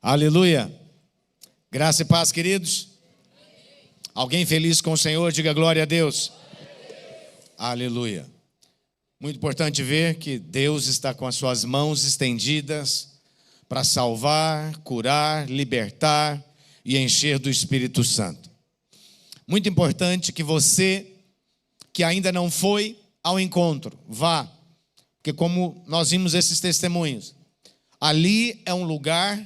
Aleluia. Graça e paz, queridos. Alguém feliz com o Senhor, diga glória a Deus. Aleluia. Muito importante ver que Deus está com as suas mãos estendidas para salvar, curar, libertar e encher do Espírito Santo. Muito importante que você, que ainda não foi ao encontro, vá. Porque como nós vimos esses testemunhos, ali é um lugar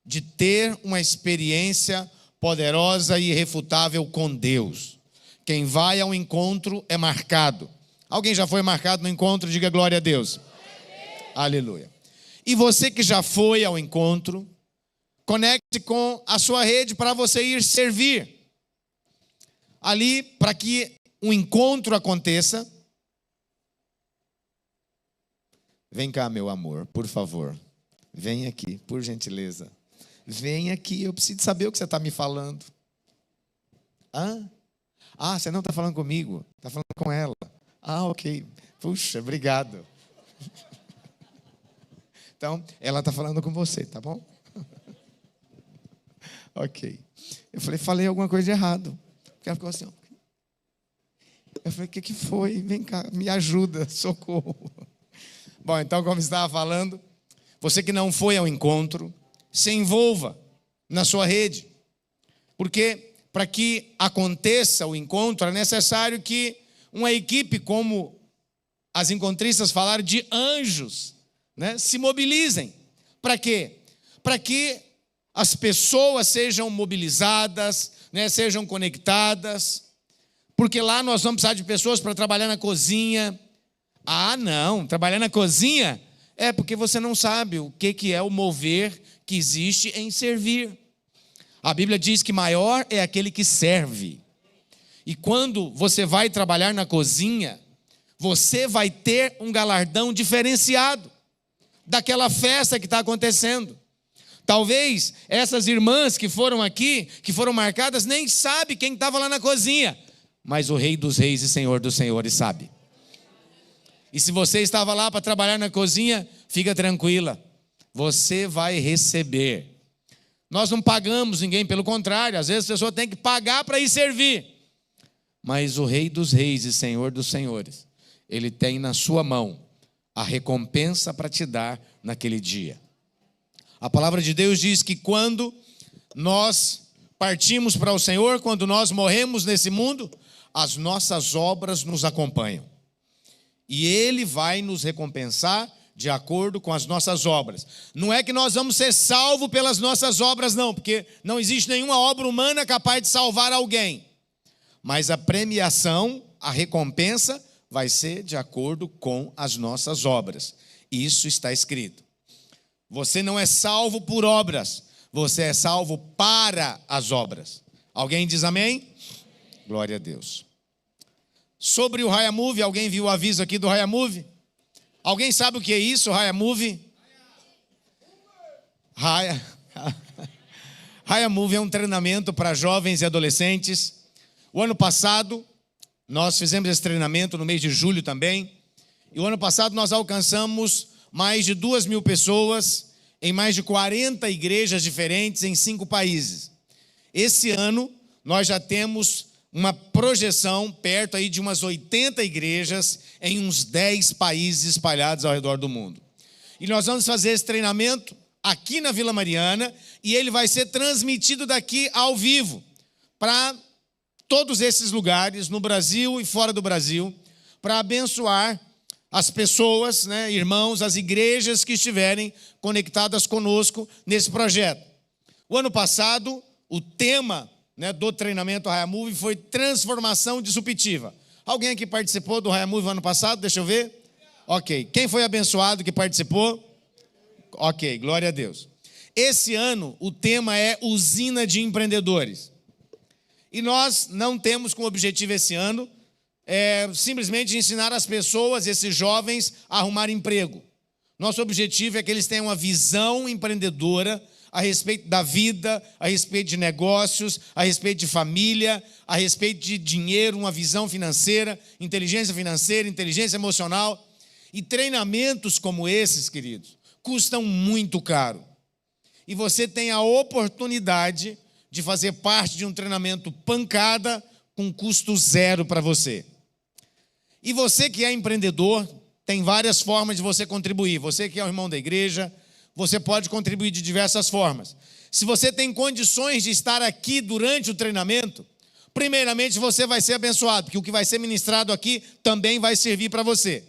de ter uma experiência poderosa e irrefutável com Deus. Quem vai ao encontro é marcado. Alguém já foi marcado no encontro? Diga glória a Deus. Aleluia. E você que já foi ao encontro, conecte com a sua rede para você ir servir. Ali, para que um encontro aconteça. Vem cá, meu amor, por favor. Vem aqui, por gentileza. Vem aqui, eu preciso saber o que você está me falando. Você não está falando comigo, está falando com ela. Ok. Puxa, obrigado. Então, ela está falando com você, tá bom? Ok. Eu falei alguma coisa de errado. Ela ficou assim, ó. Eu falei, o que foi? Vem cá, me ajuda, socorro. Bom, então, como estava falando, você que não foi ao encontro, se envolva na sua rede. Porque para que aconteça o encontro, é necessário que uma equipe, como as encontristas falaram, de anjos, né, se mobilizem. Para quê? Para que as pessoas sejam mobilizadas, né, sejam conectadas. Porque lá nós vamos precisar de pessoas para trabalhar na cozinha. Não, trabalhar na cozinha é porque você não sabe o que é o mover que existe em servir. A Bíblia diz que maior é aquele que serve. E quando você vai trabalhar na cozinha, você vai ter um galardão diferenciado daquela festa que está acontecendo. Talvez essas irmãs que foram aqui, que foram marcadas, nem sabem quem estava lá na cozinha. Mas o Rei dos Reis e Senhor dos Senhores sabe. E se você estava lá para trabalhar na cozinha, fica tranquila. Você vai receber. Nós não pagamos ninguém, pelo contrário, às vezes a pessoa tem que pagar para ir servir. Mas o Rei dos Reis e Senhor dos Senhores, Ele tem na sua mão a recompensa para te dar naquele dia. A palavra de Deus diz que quando nós partimos para o Senhor, quando nós morremos nesse mundo, as nossas obras nos acompanham. E Ele vai nos recompensar de acordo com as nossas obras. Não é que nós vamos ser salvos pelas nossas obras, não, porque não existe nenhuma obra humana capaz de salvar alguém. Mas a premiação, a recompensa, vai ser de acordo com as nossas obras. Isso está escrito. Você não é salvo por obras, você é salvo para as obras. Alguém diz amém? Glória a Deus. Sobre o Raya Move, alguém viu o aviso aqui do Raya Move? Alguém sabe o que é isso, Raya Move? Raya Move é um treinamento para jovens e adolescentes. O ano passado, nós fizemos esse treinamento no mês de julho também. E o ano passado nós alcançamos mais de 2.000 pessoas em mais de 40 igrejas diferentes em 5 países. Esse ano, nós já temos uma projeção perto aí de umas 80 igrejas em uns 10 países espalhados ao redor do mundo. E nós vamos fazer esse treinamento aqui na Vila Mariana e ele vai ser transmitido daqui ao vivo para todos esses lugares, no Brasil e fora do Brasil, para abençoar as pessoas, né, irmãos, as igrejas que estiverem conectadas conosco nesse projeto. O ano passado, o tema, né, do treinamento Raya Move foi transformação disruptiva. Alguém aqui participou do Raya Move ano passado? Deixa eu ver. Ok. Quem foi abençoado que participou? Ok, glória a Deus. Esse ano o tema é usina de empreendedores. E nós não temos como objetivo esse ano simplesmente ensinar as pessoas, esses jovens, a arrumar emprego. Nosso objetivo é que eles tenham uma visão empreendedora a respeito da vida, a respeito de negócios, a respeito de família, a respeito de dinheiro, uma visão financeira, inteligência emocional. E treinamentos como esses, queridos, custam muito caro. e você tem a oportunidade de fazer parte de um treinamento pancada com custo zero para você. E você que é empreendedor, tem várias formas de você contribuir. Você que é o irmão da igreja, você pode contribuir de diversas formas. Se você tem condições de estar aqui durante o treinamento, primeiramente você vai ser abençoado, porque o que vai ser ministrado aqui também vai servir para você.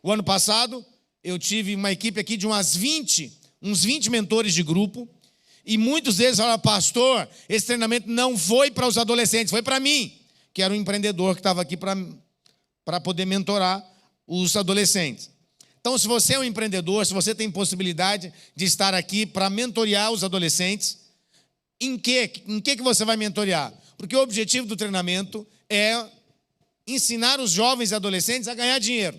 O ano passado, eu tive uma equipe aqui de uns 20 mentores de grupo, e muitos deles falaram: pastor, esse treinamento não foi para os adolescentes, foi para mim, que era um empreendedor que estava aqui para poder mentorar os adolescentes. Então, se você é um empreendedor, se você tem possibilidade de estar aqui para mentorear os adolescentes, em que você vai mentorear? Porque o objetivo do treinamento é ensinar os jovens e adolescentes a ganhar dinheiro.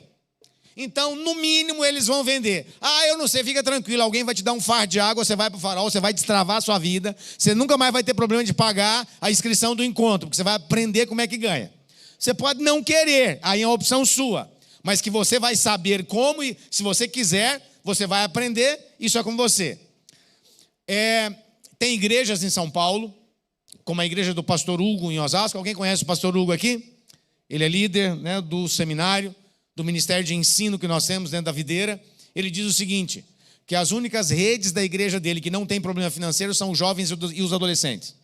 Então, no mínimo, eles vão vender. Eu não sei, fica tranquilo, alguém vai te dar um fardo de água, você vai para o farol, você vai destravar a sua vida, você nunca mais vai ter problema de pagar a inscrição do encontro, porque você vai aprender como é que ganha. Você pode não querer, aí é uma opção sua, mas que você vai saber como, e se você quiser, você vai aprender, isso é com você. Tem igrejas em São Paulo, como a igreja do pastor Hugo em Osasco. Alguém conhece o pastor Hugo aqui? Ele é líder, né, do seminário, do ministério de ensino que nós temos dentro da Videira. Ele diz o seguinte, que as únicas redes da igreja dele que não tem problema financeiro são os jovens e os adolescentes.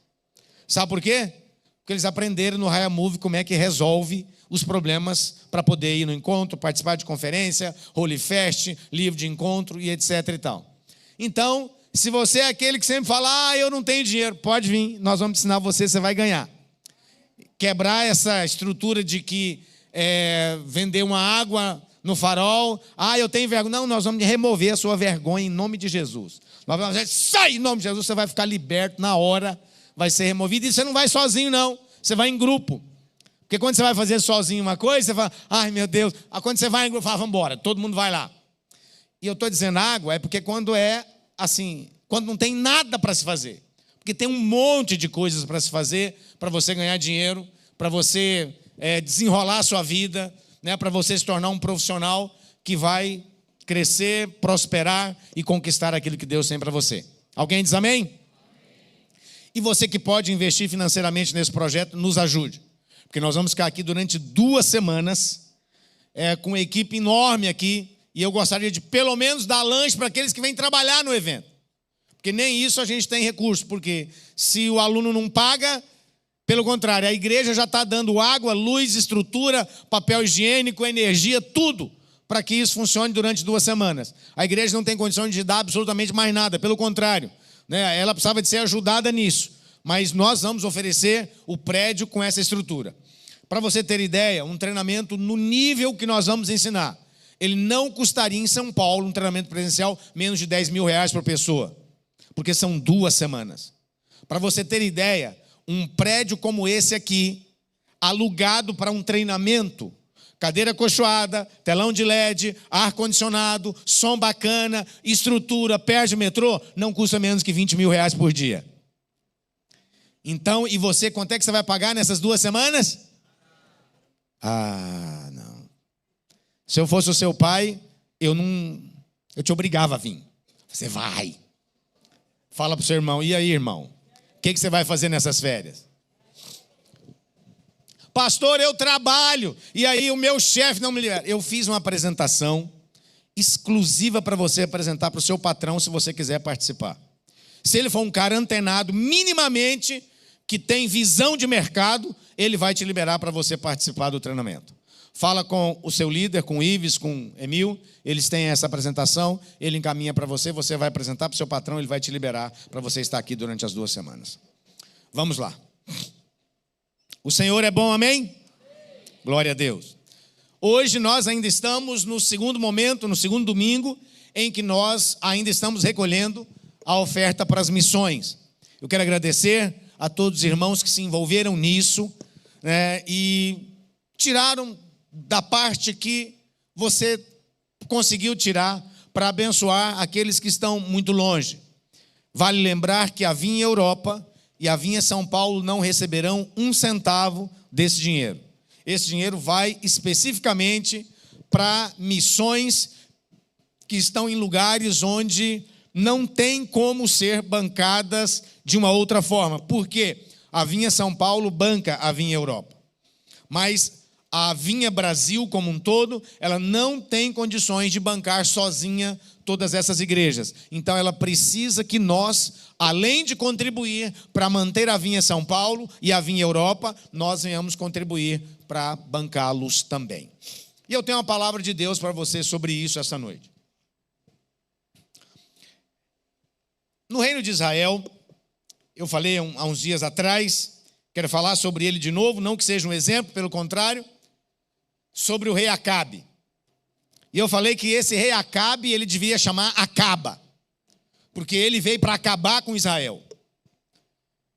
Sabe por quê? Porque eles aprenderam no Raya Move como é que resolve os problemas para poder ir no encontro, participar de conferência, Holy Fest, livro de encontro e etc e tal. Então, se você é aquele que sempre fala: eu não tenho dinheiro, pode vir, nós vamos ensinar você vai ganhar. Quebrar essa estrutura de que vender uma água no farol, eu tenho vergonha. Não, nós vamos remover a sua vergonha em nome de Jesus. Nós vamos dizer: sai em nome de Jesus, você vai ficar liberto na hora, vai ser removido. E você não vai sozinho não, você vai em grupo. Porque quando você vai fazer sozinho uma coisa, você fala: ai meu Deus. Quando você vai em grupo, fala: vamos embora, todo mundo vai lá. E eu estou dizendo água porque quando é assim, quando não tem nada para se fazer. Porque tem um monte de coisas para se fazer, para você ganhar dinheiro, para você desenrolar a sua vida, né, para você se tornar um profissional que vai crescer, prosperar e conquistar aquilo que Deus tem para você. Alguém diz amém? Amém? E você que pode investir financeiramente nesse projeto, nos ajude. Porque nós vamos ficar aqui durante 2 semanas, com uma equipe enorme aqui, e eu gostaria de pelo menos dar lanche para aqueles que vêm trabalhar no evento. Porque nem isso a gente tem recurso, porque se o aluno não paga, pelo contrário, a igreja já está dando água, luz, estrutura, papel higiênico, energia, tudo, para que isso funcione durante 2 semanas. A igreja não tem condições de dar absolutamente mais nada, pelo contrário, né? Ela precisava de ser ajudada nisso. Mas nós vamos oferecer o prédio com essa estrutura. Para você ter ideia, um treinamento no nível que nós vamos ensinar, ele não custaria em São Paulo, um treinamento presencial, menos de R$10 mil por pessoa. Porque são 2 semanas. Para você ter ideia, um prédio como esse aqui, alugado para um treinamento, cadeira acolchoada, telão de LED, ar-condicionado, som bacana, estrutura, perto de metrô, não custa menos que R$20 mil por dia. Então, e você, quanto é que você vai pagar nessas 2 semanas? Não. Se eu fosse o seu pai, eu te obrigava a vir. Você vai. Fala para o seu irmão: e aí, irmão? O que você vai fazer nessas férias? Pastor, eu trabalho, e aí o meu chefe não me libera. Eu fiz uma apresentação exclusiva para você apresentar para o seu patrão, se você quiser participar. Se ele for um cara antenado, minimamente, que tem visão de mercado, ele vai te liberar para você participar do treinamento. Fala com o seu líder, com o Ives, com o Emil, eles têm essa apresentação, ele encaminha para você, você vai apresentar para o seu patrão, ele vai te liberar para você estar aqui durante as 2 semanas. Vamos lá. O Senhor é bom, amém? Glória a Deus. Hoje nós ainda estamos no segundo momento, no segundo domingo, em que nós ainda estamos recolhendo a oferta para as missões. Eu quero agradecer a todos os irmãos que se envolveram nisso, né, e tiraram da parte que você conseguiu tirar para abençoar aqueles que estão muito longe. Vale lembrar que a Vinha Europa e a Vinha São Paulo não receberão 1 centavo desse dinheiro. Esse dinheiro vai especificamente para missões que estão em lugares onde não tem como ser bancadas de uma outra forma. Por quê? A Vinha São Paulo banca a Vinha Europa. Mas a Vinha Brasil como um todo, ela não tem condições de bancar sozinha todas essas igrejas. Então ela precisa que nós, além de contribuir para manter a Vinha São Paulo e a Vinha Europa, nós venhamos contribuir para bancá-los também. E eu tenho uma palavra de Deus para você sobre isso essa noite. No reino de Israel, eu falei há uns dias atrás, quero falar sobre ele de novo, não que seja um exemplo, pelo contrário, sobre o rei Acabe. E eu falei que esse rei Acabe, ele devia chamar Acaba, porque ele veio para acabar com Israel.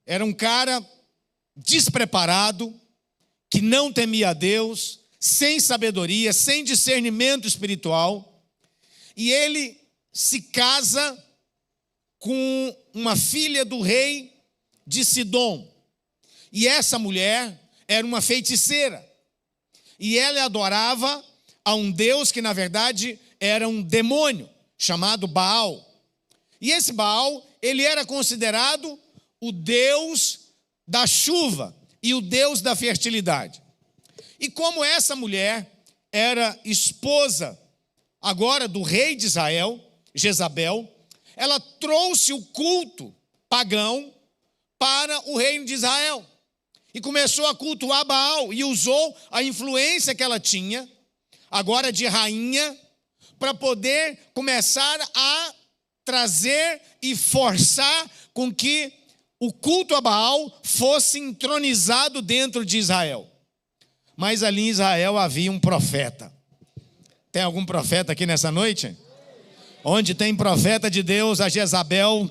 Era um cara despreparado, que não temia a Deus, sem sabedoria, sem discernimento espiritual, e ele se casa com uma filha do rei de Sidom. E essa mulher era uma feiticeira. E ela adorava a um deus que, na verdade, era um demônio, chamado Baal. E esse Baal, ele era considerado o deus da chuva e o deus da fertilidade. E como essa mulher era esposa agora do rei de Israel, Jezabel, ela trouxe o culto pagão para o reino de Israel. E começou a cultuar Baal e usou a influência que ela tinha, agora de rainha, para poder começar a trazer e forçar com que o culto a Baal fosse entronizado dentro de Israel. Mas ali em Israel havia um profeta. Tem algum profeta aqui nessa noite? Onde tem profeta de Deus, a Jezabel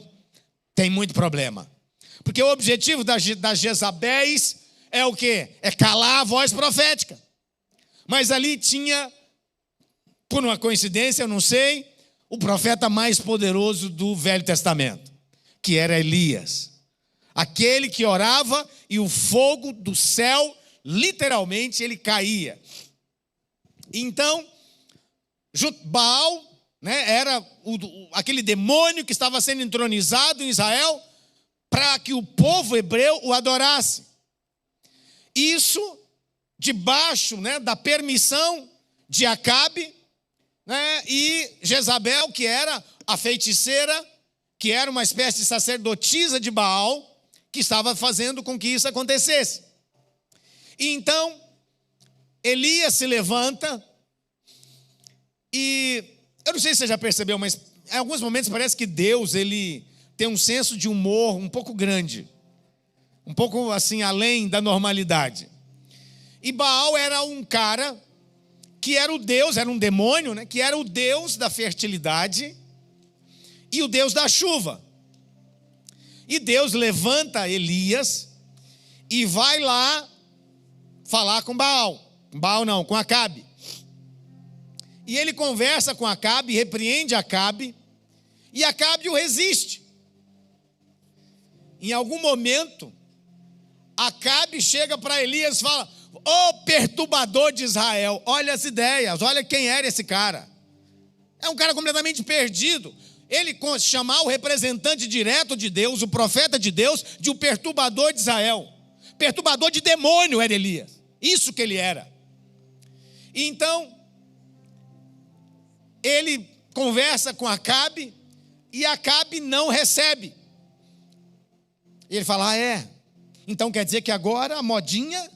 tem muito problema. Porque o objetivo das Jezabéis é o quê? É calar a voz profética. Mas ali tinha, por uma coincidência, eu não sei, o profeta mais poderoso do Velho Testamento, que era Elias. Aquele que orava e o fogo do céu, literalmente, ele caía. Então, Baal, era aquele demônio que estava sendo entronizado em Israel para que o povo hebreu o adorasse. Isso debaixo da permissão de Acabe, e Jezabel, que era a feiticeira, que era uma espécie de sacerdotisa de Baal, que estava fazendo com que isso acontecesse. E então, Elias se levanta e eu não sei se você já percebeu, mas em alguns momentos parece que Deus, ele tem um senso de humor um pouco grande. Um pouco assim, além da normalidade. E Baal era um cara que era o deus, era um demônio, que era o deus da fertilidade e o deus da chuva. E Deus levanta Elias e vai lá falar com Baal. Baal não, com Acabe. E ele conversa com Acabe, repreende Acabe, e Acabe o resiste. Em algum momento, Acabe chega para Elias e fala: ô perturbador de Israel, olha as ideias, olha quem era esse cara. É um cara completamente perdido. Ele chamar o representante direto de Deus, o profeta de Deus, de um perturbador de Israel. Perturbador de demônio era Elias. Isso que ele era. E então, ele conversa com Acabe e Acabe não recebe. Ele fala: então quer dizer que agora a modinha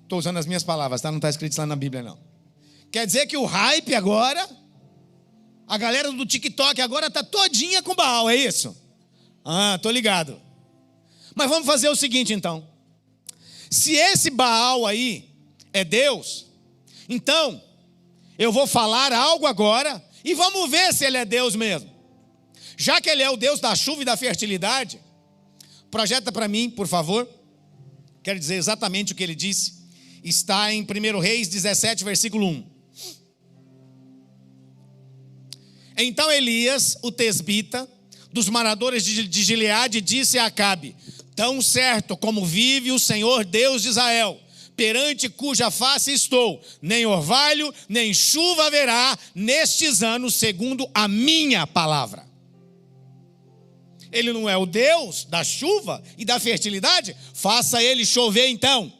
estou usando as minhas palavras, tá? Não está escrito isso lá na Bíblia, não. Quer dizer que o hype agora, a galera do TikTok agora está todinha com Baal, é isso? Tô ligado. Mas vamos fazer o seguinte então. Se esse Baal aí é Deus, então eu vou falar algo agora e vamos ver se ele é Deus mesmo. Já que ele é o Deus da chuva e da fertilidade, projeta para mim, por favor. Quero dizer exatamente o que ele disse. Está em 1 Reis 17, versículo 1. Então Elias, o tesbita, dos moradores de Gileade, disse a Acabe: tão certo como vive o Senhor Deus de Israel, perante cuja face estou, nem orvalho, nem chuva haverá nestes anos, segundo a minha palavra. Ele não é o Deus da chuva e da fertilidade? Faça ele chover então.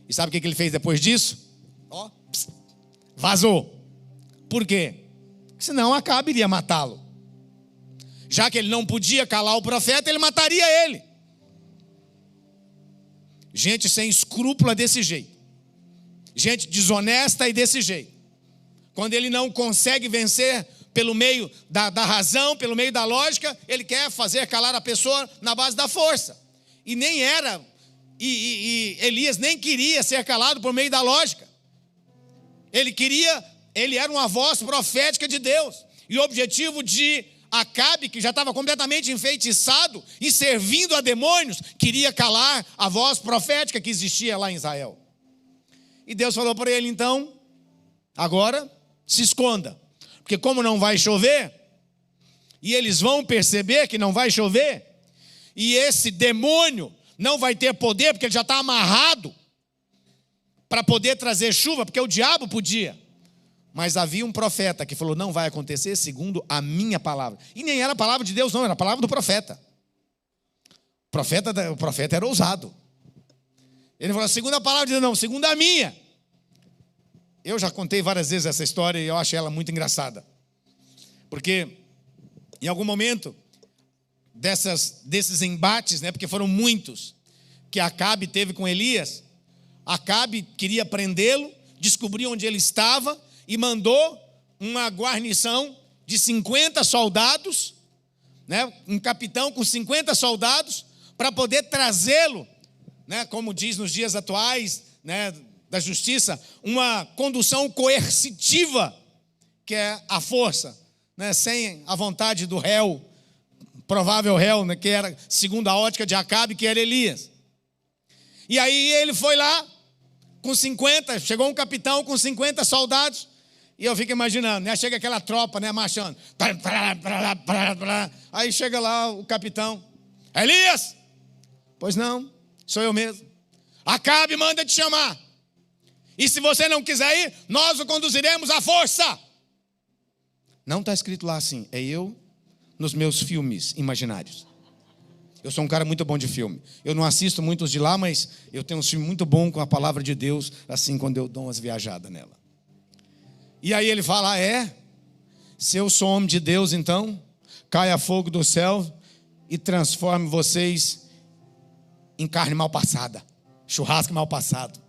E sabe o que ele fez depois disso? Ó, vazou. Por quê? Senão Acabe iria matá-lo. Já que ele não podia calar o profeta, ele mataria ele. Gente sem escrúpula desse jeito. Gente desonesta e desse jeito. Quando ele não consegue vencer pelo meio da razão, pelo meio da lógica, ele quer fazer calar a pessoa na base da força. E nem era, e Elias nem queria ser calado por meio da lógica. Ele era uma voz profética de Deus. E o objetivo de Acabe, que já estava completamente enfeitiçado e servindo a demônios, queria calar a voz profética que existia lá em Israel. E Deus falou para ele, então, agora se esconda. Porque como não vai chover, e eles vão perceber que não vai chover, e esse demônio não vai ter poder, porque ele já está amarrado para poder trazer chuva, porque o diabo podia. Mas havia um profeta que falou, não vai acontecer segundo a minha palavra. E nem era a palavra de Deus não, era a palavra do profeta. O profeta era ousado. Ele falou, segundo a palavra de Deus, não, segundo a minha. Eu já contei várias vezes essa história e eu acho ela muito engraçada. Porque em algum momento desses embates, né, porque foram muitos, que Acabe teve com Elias, Acabe queria prendê-lo, descobriu onde ele estava e mandou uma guarnição de 50 soldados, né, um capitão com 50 soldados, para poder trazê-lo, né, como diz nos dias atuais, né, da justiça, uma condução coercitiva, que é a força, né, sem a vontade do réu, provável réu, né, que era, segundo a ótica de Acabe, que era Elias. E aí ele foi lá, com 50, chegou um capitão com 50 soldados, e eu fico imaginando, né, chega aquela tropa, né, marchando, aí chega lá o capitão, Elias, pois não, sou eu mesmo, Acabe manda te chamar, e se você não quiser ir, nós o conduziremos à força. Não está escrito lá assim, é eu nos meus filmes imaginários. Eu sou um cara muito bom de filme. Eu não assisto muitos de lá, mas eu tenho um filme muito bom com a palavra de Deus, assim, quando eu dou umas viajadas nela. E aí ele fala, se eu sou homem de Deus, então, caia fogo do céu e transforme vocês em carne mal passada, churrasco mal passado.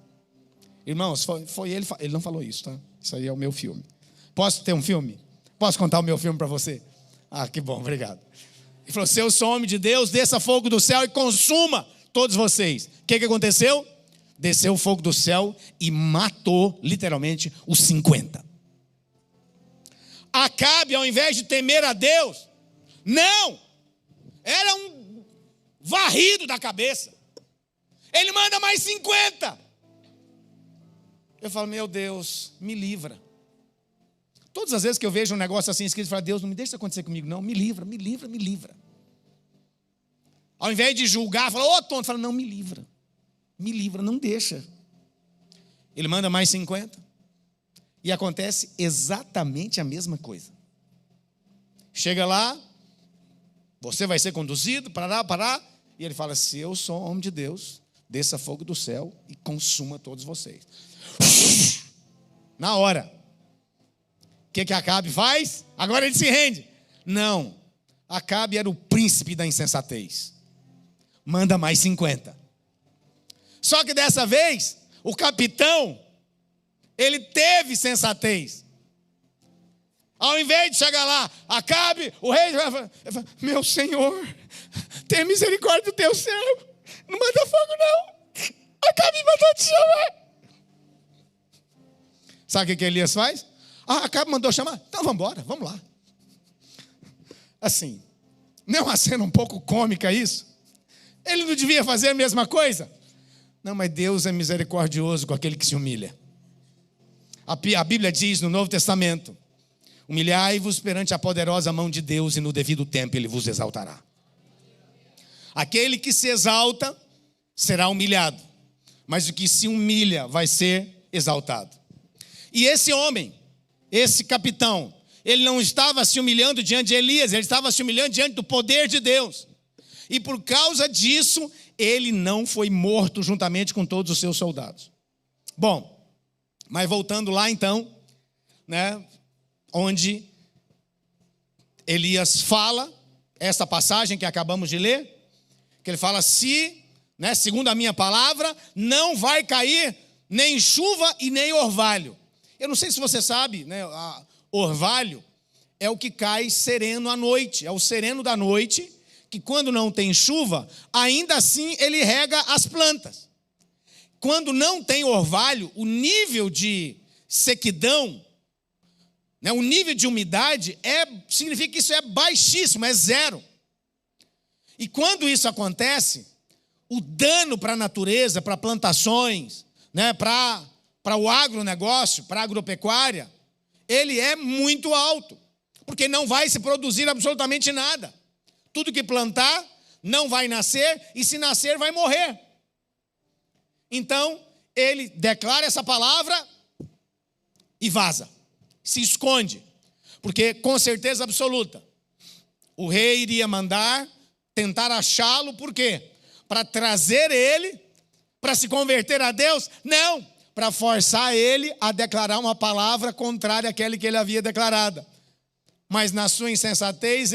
Irmãos, foi ele não falou isso, tá? Isso aí é o meu filme. Posso ter um filme? Posso contar o meu filme para você? Ah, que bom, obrigado. Ele falou, se eu sou homem de Deus, desça fogo do céu e consuma todos vocês. O que aconteceu? Desceu o fogo do céu e matou, literalmente, os 50. Acabe, ao invés de temer a Deus, não, era um varrido da cabeça. Ele manda mais 50. Eu falo, meu Deus, me livra. Todas as vezes que eu vejo um negócio assim escrito, eu falo, Deus, não me deixa isso acontecer comigo, não. Me livra, me livra, me livra. Ao invés de julgar, fala, tonto, fala, não, me livra, não deixa. Ele manda mais 50. E acontece exatamente a mesma coisa. Chega lá, você vai ser conduzido, parará. E ele fala, se eu sou homem de Deus, desça fogo do céu e consuma todos vocês. Na hora. O que Acabe faz? Agora ele se rende. Não. Acabe era o príncipe da insensatez. Manda mais 50. Só que dessa vez, o capitão, ele teve sensatez. Ao invés de chegar lá, Acabe, o rei vai falar, meu senhor, tenha misericórdia do teu servo. Não manda fogo não. Acabe mandou te chamar. Sabe o que Elias faz? Acabe mandou chamar? Então vamos embora, vamos lá. Assim, não é uma cena um pouco cômica isso? Ele não devia fazer a mesma coisa? Não, mas Deus é misericordioso com aquele que se humilha. A Bíblia diz no Novo Testamento, humilhai-vos perante a poderosa mão de Deus e no devido tempo Ele vos exaltará. Aquele que se exalta será humilhado, mas o que se humilha vai ser exaltado. E esse homem, esse capitão, ele não estava se humilhando diante de Elias, ele estava se humilhando diante do poder de Deus. E por causa disso, ele não foi morto juntamente com todos os seus soldados. Bom, mas voltando lá então, né, onde Elias fala, essa passagem que acabamos de ler, que ele fala, né, segundo a minha palavra, não vai cair nem chuva e nem orvalho. Eu não sei se você sabe, né, orvalho é o que cai sereno à noite, é o sereno da noite, que quando não tem chuva, ainda assim ele rega as plantas. Quando não tem orvalho, o nível de sequidão, né, o nível de umidade, significa que isso é baixíssimo, é zero. E quando isso acontece, o dano para a natureza, para plantações, né, para o agronegócio, para a agropecuária, ele é muito alto, porque não vai se produzir absolutamente nada. Tudo que plantar não vai nascer, e se nascer vai morrer. Então, ele declara essa palavra e vaza, se esconde, porque com certeza absoluta, o rei iria mandar tentar achá-lo, por quê? Para trazer ele, para se converter a Deus? Não, para forçar ele a declarar uma palavra contrária àquela que ele havia declarado. Mas na sua insensatez,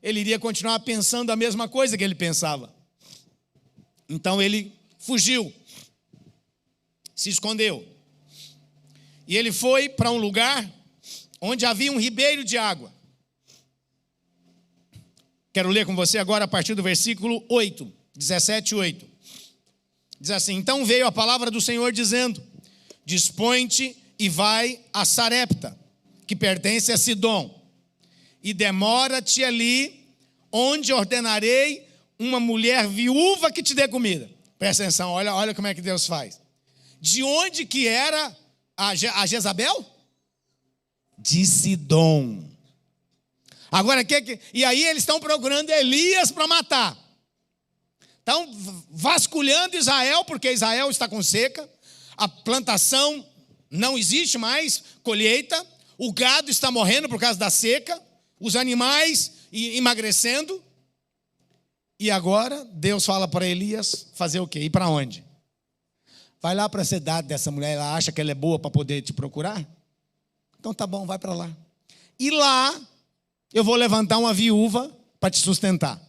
ele iria continuar pensando a mesma coisa que ele pensava. Então ele fugiu, se escondeu. E ele foi para um lugar onde havia um ribeiro de água. Quero ler com você agora a partir do versículo 8, 17:8. Diz assim: então veio a palavra do Senhor dizendo: dispõe-te e vai a Sarepta, que pertence a Sidom, e demora-te ali, onde ordenarei uma mulher viúva que te dê comida. Presta atenção, olha como é que Deus faz. De onde que era a Jezabel? De Sidom. Agora, e aí eles estão procurando Elias para matar. Estão vasculhando Israel, porque Israel está com seca, a plantação não existe mais, colheita, o gado está morrendo por causa da seca, os animais emagrecendo. E agora Deus fala para Elias fazer o quê? Ir para onde? Vai lá para a cidade dessa mulher, ela acha que ela é boa para poder te procurar? Então tá bom, vai para lá. E lá eu vou levantar uma viúva para te sustentar.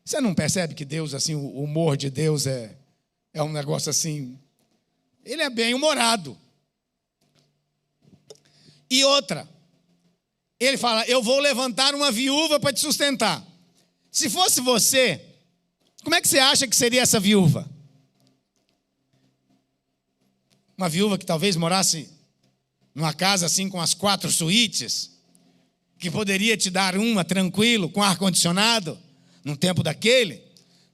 Você não percebe que Deus, assim, o humor de Deus é um negócio assim, ele é bem humorado. E outra, ele fala, eu vou levantar uma viúva para te sustentar. Se fosse você, como é que você acha que seria essa viúva? Uma viúva que talvez morasse numa casa assim com as 4 suítes, que poderia te dar uma tranquilo, com ar-condicionado, num tempo daquele,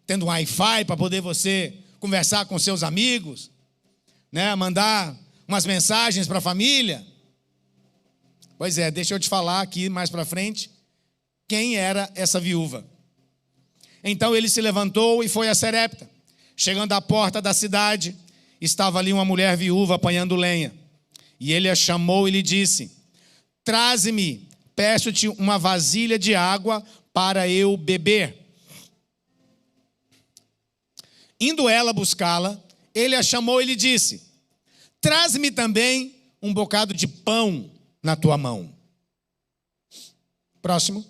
tendo um Wi-Fi para poder você conversar com seus amigos, né, mandar umas mensagens para a família. Pois é, deixa eu te falar aqui mais para frente quem era essa viúva. Então ele se levantou e foi a Sarepta. Chegando à porta da cidade, estava ali uma mulher viúva apanhando lenha. E ele a chamou e lhe disse: traze-me, peço-te uma vasilha de água para eu beber. Indo ela buscá-la, ele a chamou e lhe disse: traze-me também um bocado de pão na tua mão. Próximo.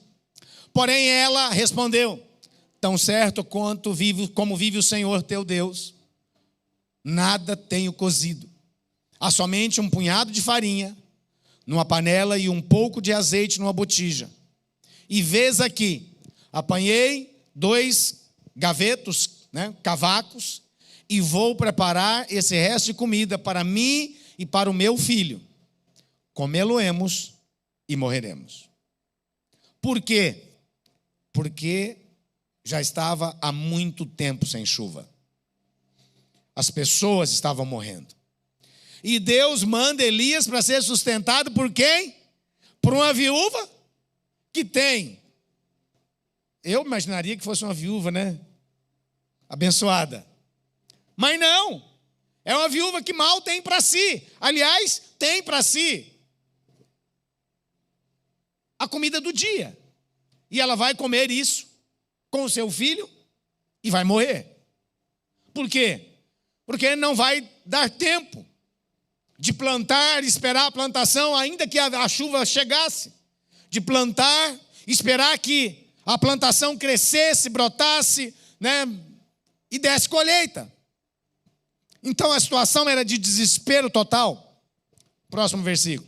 Porém ela respondeu: tão certo como vive o Senhor teu Deus, nada tenho cozido. Há somente um punhado de farinha numa panela e um pouco de azeite numa botija. E vês aqui, apanhei 2 gavetos, né, cavacos, e vou preparar esse resto de comida para mim e para o meu filho. Comê-lo-emos e morreremos. Por quê? Porque já estava há muito tempo sem chuva. As pessoas estavam morrendo. E Deus manda Elias para ser sustentado por quem? Por uma viúva que tem. Eu imaginaria que fosse uma viúva, né? Abençoada. Mas não. É uma viúva que mal tem para si. Aliás, tem para si. a comida do dia. E ela vai comer isso com o seu filho e vai morrer. Por quê? Porque não vai dar tempo de plantar, esperar a plantação, ainda que a chuva chegasse. De plantar, esperar que a plantação crescesse, brotasse, né, e desse colheita. Então a situação era de desespero total. Próximo versículo.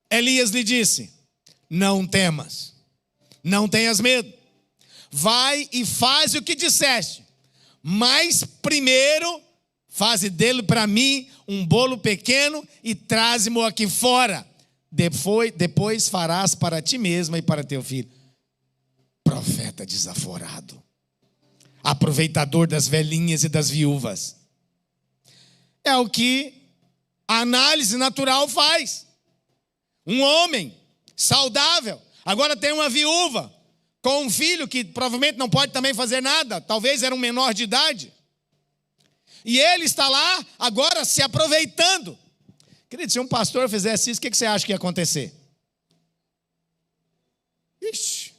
Elias lhe disse: não temas, não tenhas medo. Vai e faz o que disseste. Mas primeiro, faze dele para mim um bolo pequeno e traze-mo aqui fora. Depois farás para ti mesma e para teu filho. Profeta desaforado. Aproveitador das velhinhas e das viúvas. É o que a análise natural faz. Um homem saudável, agora tem uma viúva com um filho que provavelmente não pode também fazer nada, talvez era um menor de idade. E ele está lá agora se aproveitando. Querido, se um pastor fizesse isso, o que você acha que ia acontecer? Ixi,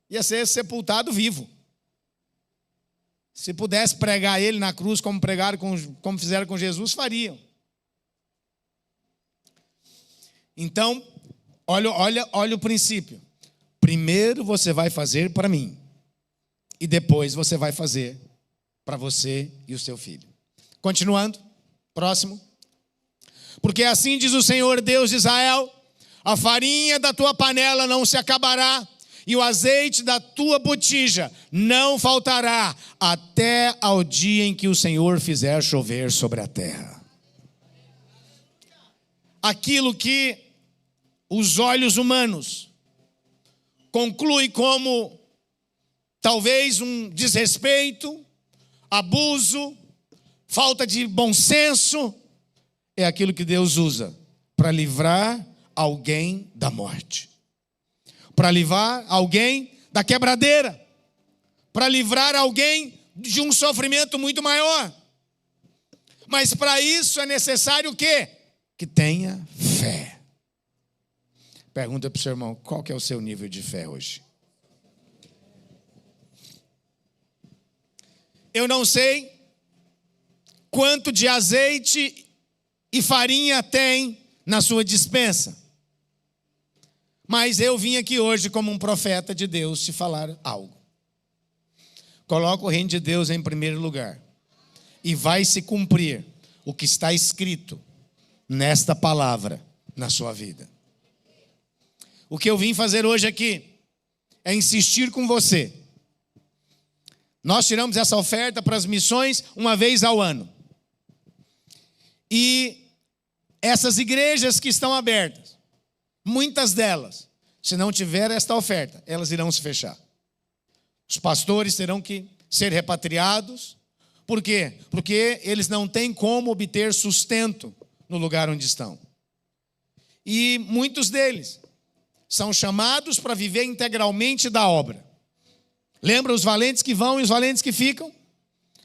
ia ser sepultado vivo. Se pudesse pregar ele na cruz como fizeram com Jesus, fariam. Então, olha o princípio. Primeiro você vai fazer para mim. E depois você vai fazer para você e o seu filho. Continuando, próximo. Porque assim diz o Senhor Deus de Israel: a farinha da tua panela não se acabará, e o azeite da tua botija não faltará, até ao dia em que o Senhor fizer chover sobre a terra. Aquilo que os olhos humanos concluem como talvez um desrespeito, abuso, falta de bom senso, é aquilo que Deus usa para livrar alguém da morte, para livrar alguém da quebradeira, para livrar alguém de um sofrimento muito maior. Mas para isso é necessário o quê? Que tenha fé. Pergunta para o seu irmão: qual que é o seu nível de fé hoje? Eu não sei quanto de azeite e farinha tem na sua despensa, mas eu vim aqui hoje como um profeta de Deus te falar algo. Coloca o reino de Deus em primeiro lugar, e vai se cumprir o que está escrito nesta palavra na sua vida. O que eu vim fazer hoje aqui é insistir com você. Nós tiramos essa oferta para as missões uma vez ao ano. E essas igrejas que estão abertas, muitas delas, se não tiver esta oferta, elas irão se fechar. Os pastores terão que ser repatriados. Por quê? Porque eles não têm como obter sustento no lugar onde estão. E muitos deles são chamados para viver integralmente da obra. Lembra os valentes que vão e os valentes que ficam?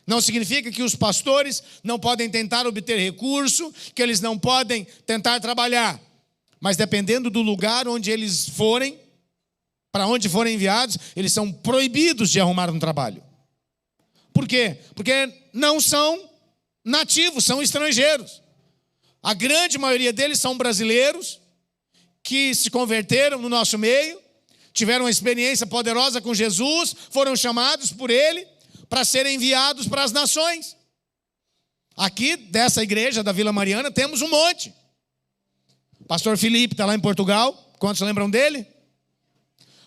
Não significa que os pastores não podem tentar obter recurso, que eles não podem tentar trabalhar. Mas dependendo do lugar onde eles forem, para onde forem enviados, eles são proibidos de arrumar um trabalho. Por quê? Porque não são nativos, são estrangeiros. A grande maioria deles são brasileiros que se converteram no nosso meio, tiveram uma experiência poderosa com Jesus, foram chamados por Ele para serem enviados para as nações. Aqui, dessa igreja da Vila Mariana, temos um monte. Pastor Felipe está lá em Portugal, quantos se lembram dele?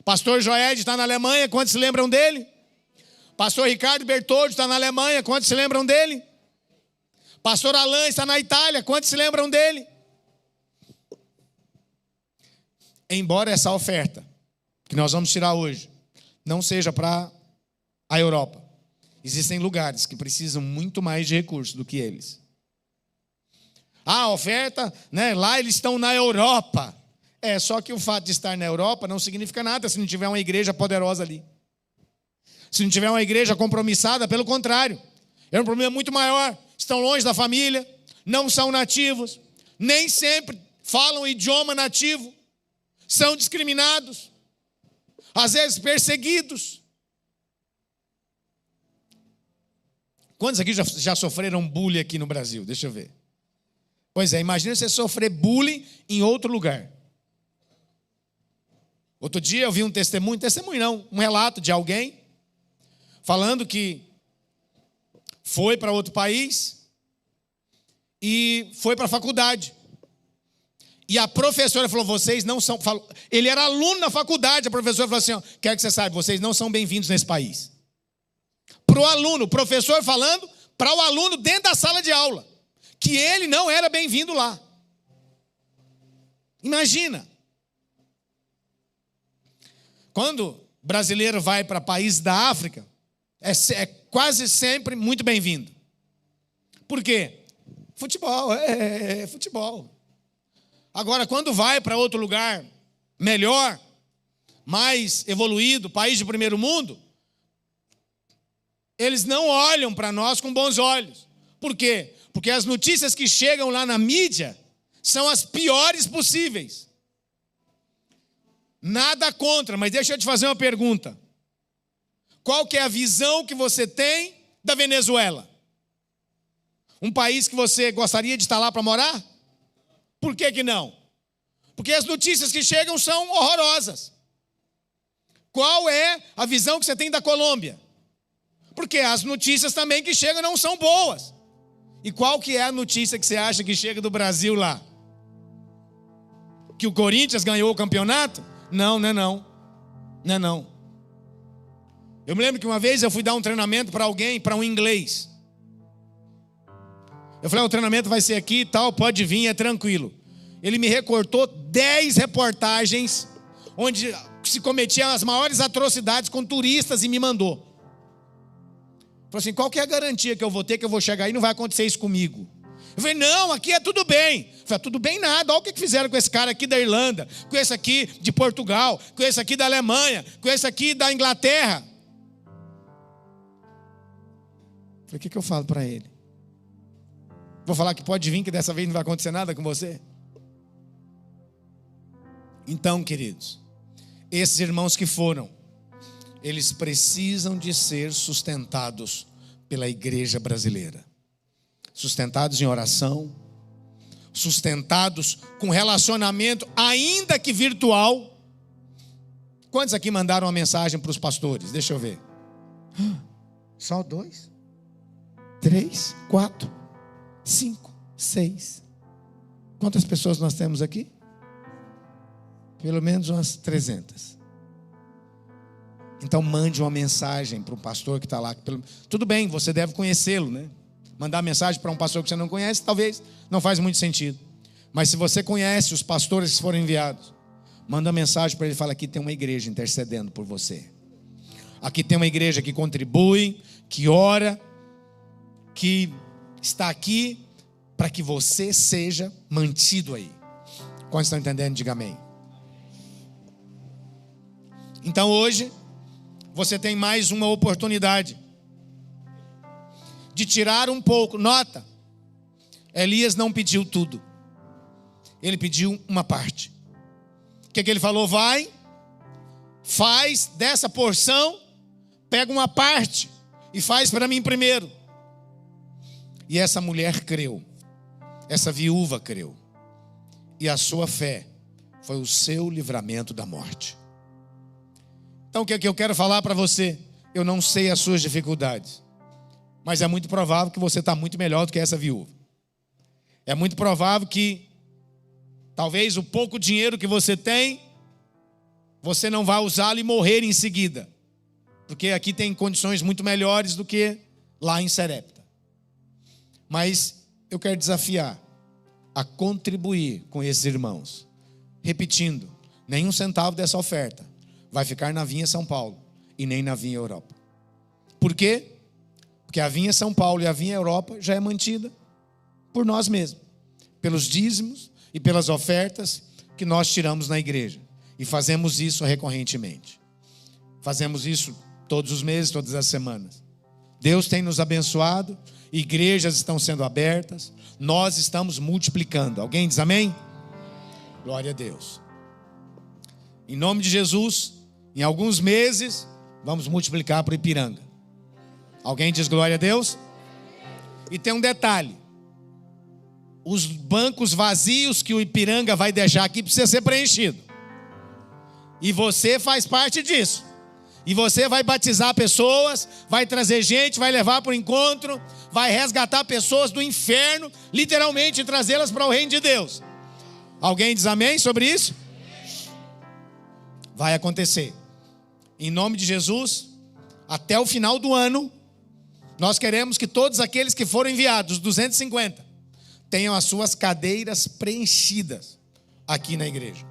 Pastor Joed está na Alemanha, quantos se lembram dele? Pastor Ricardo Bertoldi está na Alemanha, quantos se lembram dele? Pastor Alain está na Itália, quantos se lembram dele? Embora essa oferta que nós vamos tirar hoje não seja para a Europa, existem lugares que precisam muito mais de recursos do que eles. A oferta, né, lá eles estão na Europa. Só que o fato de estar na Europa não significa nada se não tiver uma igreja poderosa ali. Se não tiver uma igreja compromissada, pelo contrário, é um problema muito maior. Estão longe da família, não são nativos, nem sempre falam o idioma nativo, são discriminados, às vezes perseguidos. Quantos aqui já sofreram bullying aqui no Brasil? Deixa eu ver. Pois é, imagina você sofrer bullying em outro lugar. Outro dia eu vi um testemunho não, um relato de alguém falando que foi para outro país e foi para a faculdade. E a professora falou, vocês não são... Ele era aluno na faculdade, a professora falou assim, ó, quero que você saiba, vocês não são bem-vindos nesse país. Para o aluno, o professor falando para o aluno dentro da sala de aula, que ele não era bem-vindo lá. Imagina. Quando brasileiro vai para países da África, é quase sempre muito bem-vindo. Por quê? Futebol, futebol. Agora, quando vai para outro lugar melhor, mais evoluído, país de primeiro mundo, eles não olham para nós com bons olhos. Por quê? Porque as notícias que chegam lá na mídia são as piores possíveis. Nada contra, mas deixa eu te fazer uma pergunta. Qual que é a visão que você tem da Venezuela? Um país que você gostaria de estar lá para morar? Por que não? Porque as notícias que chegam são horrorosas. Qual é a visão que você tem da Colômbia? Porque as notícias também que chegam não são boas. E qual que é a notícia que você acha que chega do Brasil lá? Que o Corinthians ganhou o campeonato? Não, não é não. Não é não. Eu me lembro que uma vez eu fui dar um treinamento para alguém, para um inglês. Eu falei, o treinamento vai ser aqui e tal, pode vir, é tranquilo. Ele me recortou 10 reportagens onde se cometiam as maiores atrocidades com turistas e me mandou. Falou assim, qual que é a garantia que eu vou ter que eu vou chegar aí e não vai acontecer isso comigo? Eu falei, não, aqui é tudo bem. Eu falei, tudo bem nada, olha o que fizeram com esse cara aqui da Irlanda, com esse aqui de Portugal, com esse aqui da Alemanha, com esse aqui da Inglaterra. Eu falei, o que eu falo para ele? Vou falar que pode vir, que dessa vez não vai acontecer nada com você? Então, queridos, esses irmãos que foram, eles precisam de ser sustentados pela igreja brasileira. Sustentados em oração, sustentados com relacionamento, ainda que virtual. Quantos aqui mandaram uma mensagem para os pastores? Deixa eu ver. Só 2, 3, 4, 5, 6. Quantas pessoas nós temos aqui? Pelo menos umas 300. Então mande uma mensagem para um pastor que está lá. Tudo bem, você deve conhecê-lo, né? Mandar mensagem para um pastor que você não conhece, talvez não faz muito sentido. Mas se você conhece os pastores que foram enviados, manda mensagem para ele e fala, aqui tem uma igreja intercedendo por você. Aqui tem uma igreja que contribui, que ora, que está aqui para que você seja mantido aí. Quantos estão entendendo? Diga amém. Então hoje, você tem mais uma oportunidade de tirar um pouco. Nota, Elias não pediu tudo. Ele pediu uma parte. O que ele falou? Vai, faz dessa porção, pega uma parte e faz para mim primeiro. E essa mulher creu. Essa viúva creu. E a sua fé foi o seu livramento da morte. Então o que é que eu quero falar para você? Eu não sei as suas dificuldades, mas é muito provável que você está muito melhor do que essa viúva. É muito provável que talvez o pouco dinheiro que você tem, você não vai usá-lo e morrer em seguida. Porque aqui tem condições muito melhores do que lá em Serepta. Mas eu quero desafiar a contribuir com esses irmãos. Repetindo, nenhum centavo dessa oferta vai ficar na Vinha São Paulo e nem na Vinha Europa. Por quê? Porque a Vinha São Paulo e a Vinha Europa já é mantida por nós mesmos, pelos dízimos e pelas ofertas que nós tiramos na igreja. E fazemos isso recorrentemente. Fazemos isso todos os meses, todas as semanas. Deus tem nos abençoado, igrejas estão sendo abertas, nós estamos multiplicando. Alguém diz amém? Glória a Deus. Em nome de Jesus, em alguns meses, vamos multiplicar para o Ipiranga. Alguém diz glória a Deus? E tem um detalhe. Os bancos vazios que o Ipiranga vai deixar aqui precisa ser preenchido. E você faz parte disso. E você vai batizar pessoas, vai trazer gente, vai levar para o encontro, vai resgatar pessoas do inferno, literalmente trazê-las para o reino de Deus. Alguém diz amém sobre isso? Vai acontecer. Em nome de Jesus, até o final do ano, nós queremos que todos aqueles que foram enviados, os 250, tenham as suas cadeiras preenchidas aqui na igreja.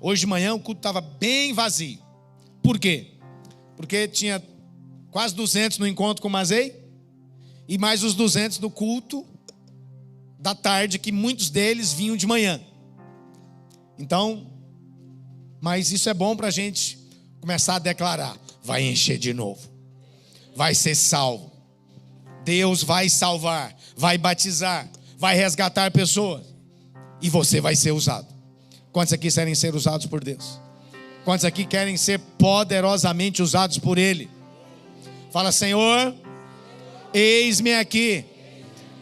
Hoje de manhã o culto estava bem vazio. Por quê? Porque tinha quase 200 no encontro com o Mazei e mais os 200 do culto da tarde, que muitos deles vinham de manhã. Então, mas isso é bom para a gente começar a declarar: vai encher de novo, vai ser salvo, Deus vai salvar, vai batizar, vai resgatar pessoas, e você vai ser usado. Quantos aqui querem ser usados por Deus? Quantos aqui querem ser poderosamente usados por Ele? Fala: Senhor, eis-me aqui,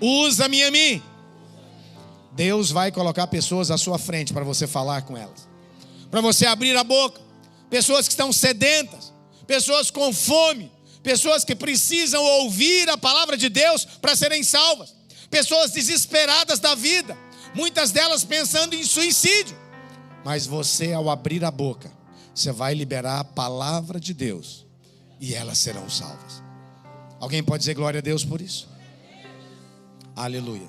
usa-me a mim. Deus vai colocar pessoas à sua frente para você falar com elas, para você abrir a boca. Pessoas que estão sedentas, pessoas com fome, pessoas que precisam ouvir a palavra de Deus para serem salvas, pessoas desesperadas da vida, muitas delas pensando em suicídio. Mas você, ao abrir a boca, você vai liberar a palavra de Deus e elas serão salvas. Alguém pode dizer glória a Deus por isso? Aleluia.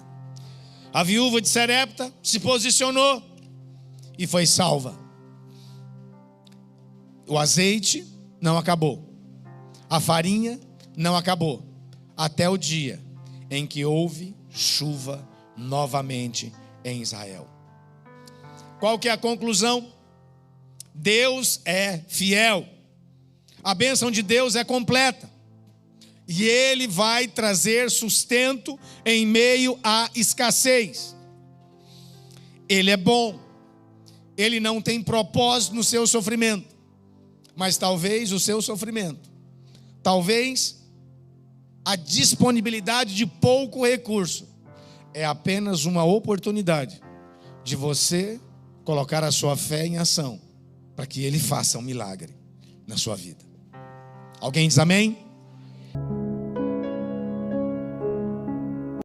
A viúva de Sarepta se posicionou e foi salva. O azeite não acabou, a farinha não acabou, até o dia em que houve chuva novamente em Israel. Qual que é a conclusão? Deus é fiel. A bênção de Deus é completa. E Ele vai trazer sustento em meio à escassez. Ele é bom. Ele não tem propósito no seu sofrimento. Mas talvez o seu sofrimento, talvez a disponibilidade de pouco recurso, é apenas uma oportunidade de você colocar a sua fé em ação, para que Ele faça um milagre na sua vida. Alguém diz amém?